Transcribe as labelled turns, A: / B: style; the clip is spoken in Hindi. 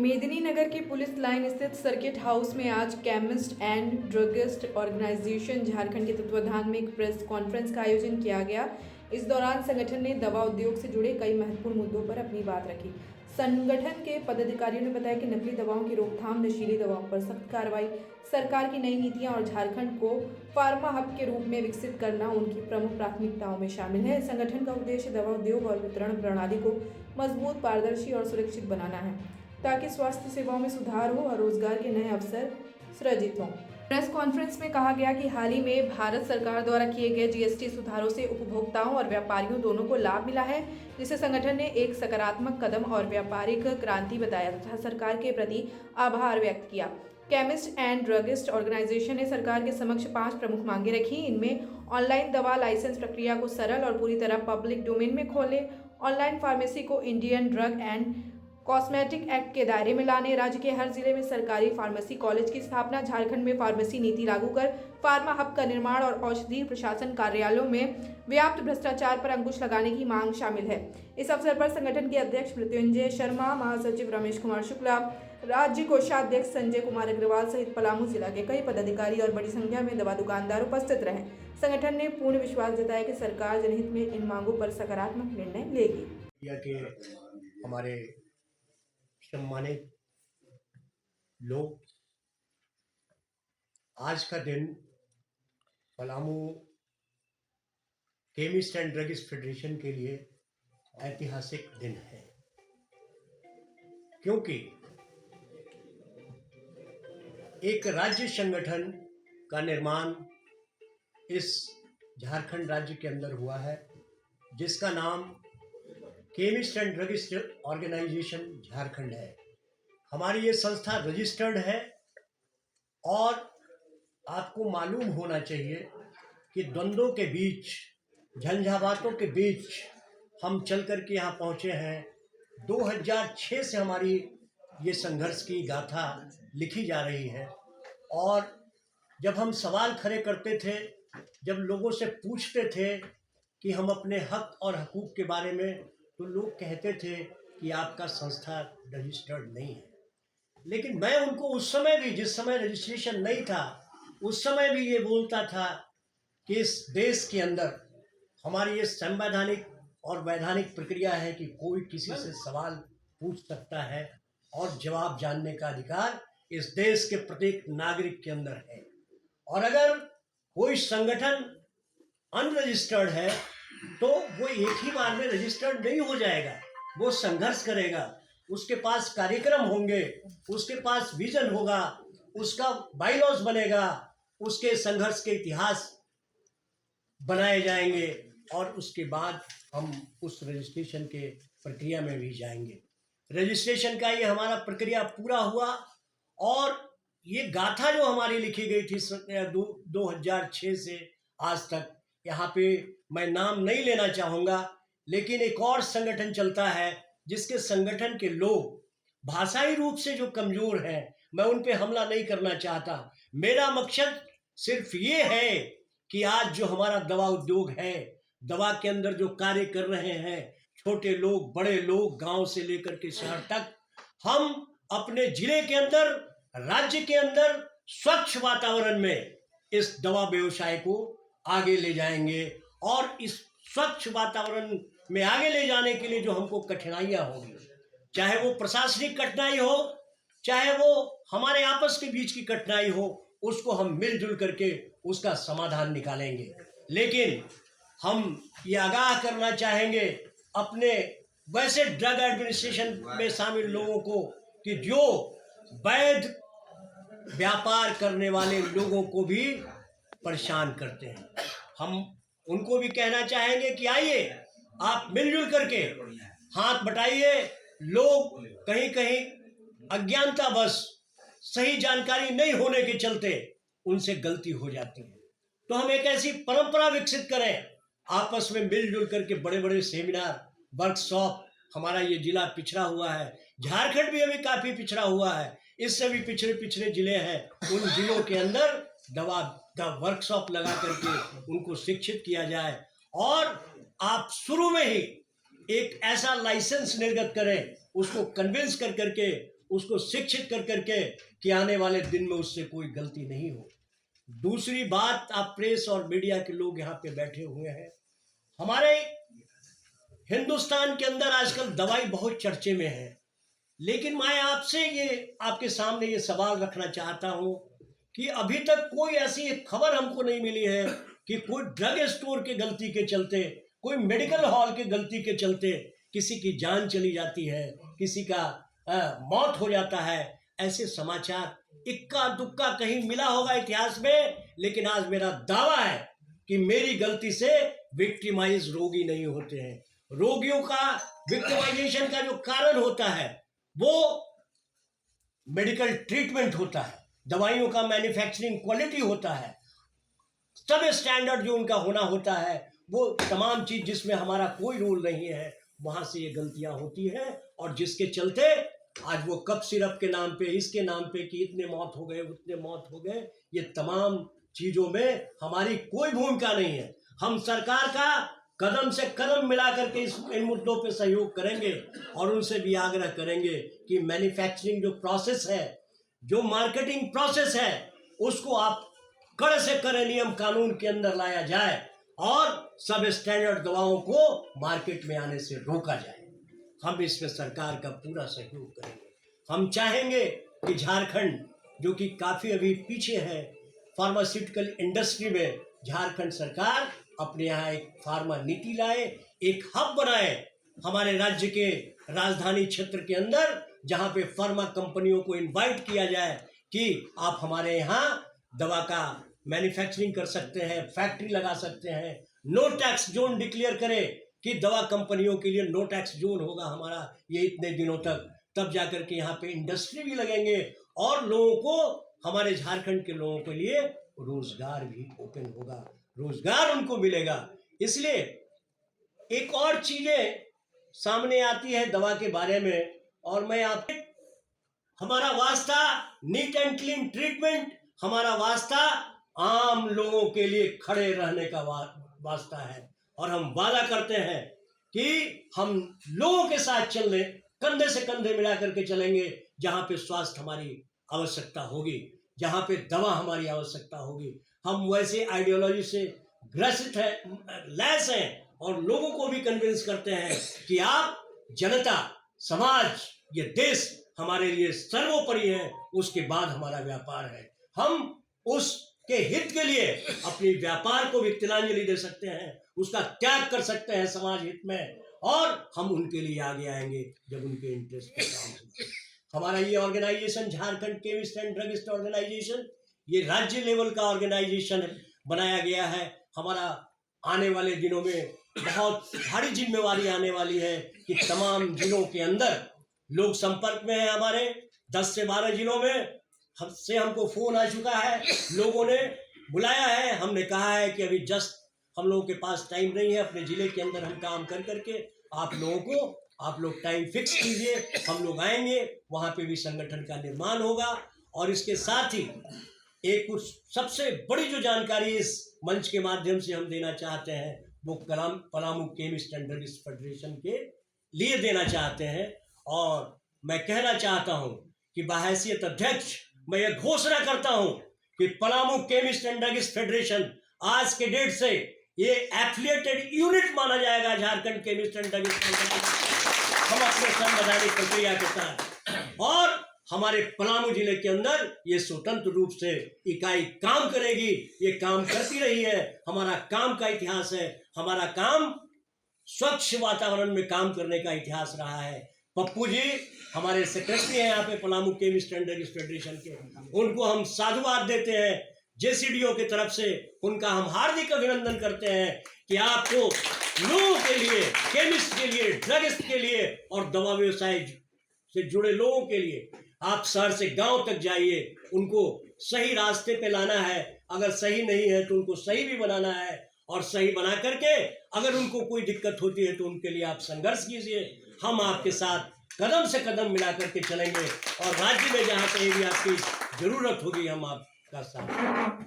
A: मेदिनीनगर के पुलिस लाइन स्थित सर्किट हाउस में आज chemist and druggist organisation Jharkhand के तत्वाधान में एक प्रेस कॉन्फ्रेंस का आयोजन किया गया। इस दौरान संगठन ने दवा उद्योग से जुड़े कई महत्वपूर्ण मुद्दों पर अपनी बात रखी। संगठन के पदाधिकारियों ने बताया कि नकली दवाओं की रोकथाम, नशीली दवाओं पर सख्त कार्रवाई, सरकार की नई नीतियां और झारखंड को फार्मा हब के रूप में विकसित करना उनकी प्रमुख प्राथमिकताओं में शामिल है। संगठन का उद्देश्य दवा उद्योग और वितरण प्रणाली को मजबूत, पारदर्शी और सुरक्षित बनाना है ताकि स्वास्थ्य सेवाओं में सुधार हो और रोजगार के नए अवसर सृजित हों। प्रेस कॉन्फ्रेंस में कहा गया कि हाल ही में भारत सरकार द्वारा किए गए जीएसटी सुधारों से उपभोक्ताओं और व्यापारियों दोनों को लाभ मिला है, जिसे संगठन ने एक सकारात्मक कदम और व्यापारिक क्रांति बताया तथा सरकार के प्रति आभार व्यक्त किया। केमिस्ट एंड ड्रगिस्ट ऑर्गेनाइजेशन ने सरकार के समक्ष 5 प्रमुख मांगे रखी। इनमें ऑनलाइन दवा लाइसेंस प्रक्रिया को सरल और पूरी तरह पब्लिक डोमेन में खोले, ऑनलाइन फार्मेसी को Indian drug and cosmetic act के दायरे में लाने, राज्य के हर जिले में सरकारी फार्मेसी कॉलेज की स्थापना, झारखंड में फार्मेसी नीति लागू कर फार्मा हब का निर्माण और औषधि प्रशासन कार्यालयों में व्याप्त भ्रष्टाचार पर अंकुश लगाने की मांग शामिल है। इस अवसर पर संगठन के अध्यक्ष मृत्युंजय शर्मा, महासचिव रमेश कुमार शुक्ला, राज्य कोषाध्यक्ष संजय कुमार अग्रवाल सहित पलामू जिला के कई पदाधिकारी और बड़ी संख्या में दवा दुकानदार उपस्थित रहे। संगठन ने पूर्ण विश्वास जताया कि सरकार जनहित में इन मांगों पर सकारात्मक निर्णय लेगी।
B: हमारे सम्मानित लोग, आज का दिन Palamu chemist and druggist federation के लिए ऐतिहासिक दिन है, क्योंकि एक राज्य संगठन का निर्माण इस झारखंड राज्य के अंदर हुआ है, जिसका नाम chemist and druggist organisation Jharkhand है। हमारी ये संस्था रजिस्टर्ड है और आपको मालूम होना चाहिए कि द्वंद्वों के बीच, झंझावातों के बीच हम चल कर के यहाँ पहुँचे हैं। 2006 से हमारी ये संघर्ष की गाथा लिखी जा रही है और जब हम सवाल खड़े करते थे, जब लोगों से पूछते थे कि हम अपने हक और हकूक़ के बारे में, तो लोग कहते थे कि आपका संस्था रजिस्टर्ड नहीं है। लेकिन मैं उनको उस समय भी, जिस समय रजिस्ट्रेशन नहीं था, उस समय भी ये बोलता था कि इस देश के अंदर हमारी ये संवैधानिक और वैधानिक प्रक्रिया है कि कोई किसी से सवाल पूछ सकता है और जवाब जानने का अधिकार इस देश के प्रत्येक नागरिक के अंदर है। और अगर कोई संगठन अनरजिस्टर्ड है तो वो एक ही बार में रजिस्टर्ड नहीं हो जाएगा, वो संघर्ष करेगा, उसके पास कार्यक्रम होंगे, उसके पास विजन होगा, उसका बाईलॉज बनेगा, उसके संघर्ष के इतिहास बनाए जाएंगे और उसके बाद हम उस रजिस्ट्रेशन के प्रक्रिया में भी जाएंगे। रजिस्ट्रेशन का ये हमारा प्रक्रिया पूरा हुआ और ये गाथा जो हमारी लिखी गई थी 2006 से आज तक, यहाँ पे मैं नाम नहीं लेना चाहूँगा, लेकिन एक और संगठन चलता है जिसके संगठन के लोग भाषाई रूप से जो कमज़ोर हैं, मैं उन पे हमला नहीं करना चाहता। मेरा मकसद सिर्फ ये है कि आज जो हमारा दवा उद्योग है, दवा के अंदर जो कार्य कर रहे हैं छोटे लोग, बड़े लोग, गांव से लेकर के शहर तक, हम अपने जिले के अंदर, राज्य के अंदर स्वच्छ वातावरण में इस दवा व्यवसाय को आगे ले जाएंगे। और इस स्वच्छ वातावरण में आगे ले जाने के लिए जो हमको कठिनाइयाँ होंगी, चाहे वो प्रशासनिक कठिनाई हो, चाहे वो हमारे आपस के बीच की कठिनाई हो, उसको हम मिलजुल करके उसका समाधान निकालेंगे। लेकिन हम ये आगाह करना चाहेंगे अपने वैसे ड्रग एडमिनिस्ट्रेशन में शामिल लोगों को कि जो वैध व्यापार करने वाले लोगों को भी परेशान करते हैं। हम उनको भी कहना चाहेंगे कि आइए, आप मिलजुल करके हाथ बटाइए। लोग कहीं कहीं अज्ञानतावश, सही जानकारी नहीं होने के चलते उनसे गलती हो जाती है, तो हम एक ऐसी परंपरा विकसित करें, आपस में मिलजुल करके बड़े बड़े सेमिनार, वर्कशॉप। हमारा ये जिला पिछड़ा हुआ है, झारखंड भी अभी काफ़ी पिछड़ा हुआ है, इससे भी पिछड़े जिले हैं, उन जिलों के अंदर दवा वर्कशॉप लगा करके उनको शिक्षित किया जाए और आप शुरू में ही एक ऐसा लाइसेंस निर्गत करें, उसको कन्विंस कर करके उसको शिक्षित कर करके कि आने वाले दिन में उससे कोई गलती नहीं हो। दूसरी बात, आप प्रेस और मीडिया के लोग यहाँ पे बैठे हुए हैं, हमारे हिंदुस्तान के अंदर आजकल दवाई बहुत चर्चे में है, लेकिन मैं आपसे ये आपके सामने ये सवाल रखना चाहता हूँ कि अभी तक कोई ऐसी खबर हमको नहीं मिली है कि कोई ड्रग स्टोर के गलती के चलते, कोई मेडिकल हॉल के गलती के चलते किसी की जान चली जाती है, किसी का मौत हो जाता है। ऐसे समाचार इक्का दुक्का कहीं मिला होगा इतिहास में, लेकिन आज मेरा दावा है कि मेरी गलती से विक्टिमाइज रोगी नहीं होते हैं। रोगियों का विक्टिमाइजेशन का जो कारण होता है वो मेडिकल ट्रीटमेंट होता है, दवाइयों का मैन्युफैक्चरिंग क्वालिटी होता है, सब स्टैंडर्ड जो उनका होना होता है, वो तमाम चीज जिसमें हमारा कोई रोल नहीं है, वहां से ये गलतियां होती हैं। और जिसके चलते आज वो कप सिरप के नाम पे, इसके नाम पे कि इतने मौत हो गए, उतने मौत हो गए, ये तमाम चीजों में हमारी कोई भूमिका नहीं है। हम सरकार का कदम से कदम मिला करके इन मुद्दों पे सहयोग करेंगे और उनसे भी आग्रह करेंगे कि मैन्युफैक्चरिंग जो प्रोसेस है, जो मार्केटिंग प्रोसेस है, उसको आप कड़े से कड़े नियम कानून के अंदर लाया जाए और सब स्टैंडर्ड दवाओं को मार्केट में आने से रोका जाए। हम इसमें सरकार का पूरा सहयोग करेंगे। हम चाहेंगे कि झारखंड, जो कि काफ़ी अभी पीछे है फार्मास्यूटिकल इंडस्ट्री में, झारखंड सरकार अपने यहाँ एक फार्मा नीति लाए, एक हब बनाए हमारे राज्य के राजधानी क्षेत्र के अंदर, जहाँ पे फार्मा कंपनियों को इनवाइट किया जाए कि आप हमारे यहाँ दवा का मैन्युफैक्चरिंग कर सकते हैं, फैक्ट्री लगा सकते हैं। नो टैक्स जोन डिक्लेयर करें कि दवा कंपनियों के लिए नो टैक्स जोन होगा हमारा ये इतने दिनों तक, तब जाकर के यहाँ पे इंडस्ट्री भी लगेंगे और लोगों को, हमारे झारखंड के लोगों के लिए रोजगार भी ओपन होगा, रोजगार उनको मिलेगा। इसलिए एक और चीजें सामने आती है दवा के बारे में, और मैं आप, हमारा वास्ता नीट एंड क्लीन ट्रीटमेंट, हमारा वास्ता आम लोगों के लिए खड़े रहने का वास्ता है। और हम वादा करते हैं कि हम लोगों के साथ चलने, कंधे से कंधे मिला करके चलेंगे, जहां पे स्वास्थ्य हमारी आवश्यकता होगी, जहां पे दवा हमारी आवश्यकता होगी। हम वैसे आइडियोलॉजी से ग्रसित है, लैस हैं, और लोगों को भी कन्विंस करते हैं कि आप, जनता, समाज, ये देश हमारे लिए सर्वोपरि है, उसके बाद हमारा व्यापार है। हम उसके हित के लिए अपनी व्यापार को भी तिलांजलि दे सकते हैं, उसका त्याग कर सकते हैं समाज हित में, और हम उनके लिए आगे आएंगे जब उनके इंटरेस्ट पे काम होगा। हमारा ये organisation, Jharkhand chemist and druggist organisation, ये राज्य लेवल का ऑर्गेनाइजेशन बनाया गया है। हमारा आने वाले दिनों में बहुत भारी जिम्मेवारी आने वाली है कि तमाम जिलों के अंदर लोग संपर्क में हैं। हमारे 10 से 12 जिलों में हमको फोन आ चुका है, लोगों ने बुलाया है, हमने कहा है कि अभी जस्ट हम लोगों के पास टाइम नहीं है, अपने जिले के अंदर हम काम कर करके आप लोगों को, आप लोग टाइम फिक्स कीजिए, हम लोग आएंगे, वहाँ पे भी संगठन का निर्माण होगा। और इसके साथ ही एक कुछ सबसे बड़ी जो जानकारी इस मंच के माध्यम से हम देना चाहते हैं, वो Palamu chemist and druggist federation के लिए देना चाहते हैं। और मैं कहना चाहता हूँ कि बहैसियत अध्यक्ष मैं ये घोषणा करता हूँ कि Palamu chemist and druggist federation आज के डेट से ये एफिलिएटेड यूनिट माना जाएगा Jharkhand chemist and druggist federation. हम अपने संवैधानिक प्रक्रिया के तहत, और हमारे पलामू जिले के अंदर ये स्वतंत्र रूप से इकाई काम करेगी, ये काम करती रही है। हमारा काम का इतिहास है, हमारा काम स्वच्छ वातावरण में काम करने का इतिहास रहा है। पप्पू जी हमारे सेक्रेटरी हैं यहाँ पे Palamu chemist and druggist federation के, उनको हम साधुवाद देते हैं। जेसीडीओ की तरफ से उनका हम हार्दिक अभिनंदन करते हैं कि आपको लोगों के लिए, केमिस्ट के लिए, ड्रगिस्ट के लिए और दवा व्यवसाय से जुड़े लोगों के लिए आप शहर से गांव तक जाइए, उनको सही रास्ते पे लाना है। अगर सही नहीं है तो उनको सही भी बनाना है, और सही बना करके अगर उनको कोई दिक्कत होती है तो उनके लिए आप संघर्ष कीजिए। हम आपके साथ कदम से कदम मिला करके चलेंगे, और राज्य में जहाँ पे भी आपकी जरूरत होगी हम आपका साथ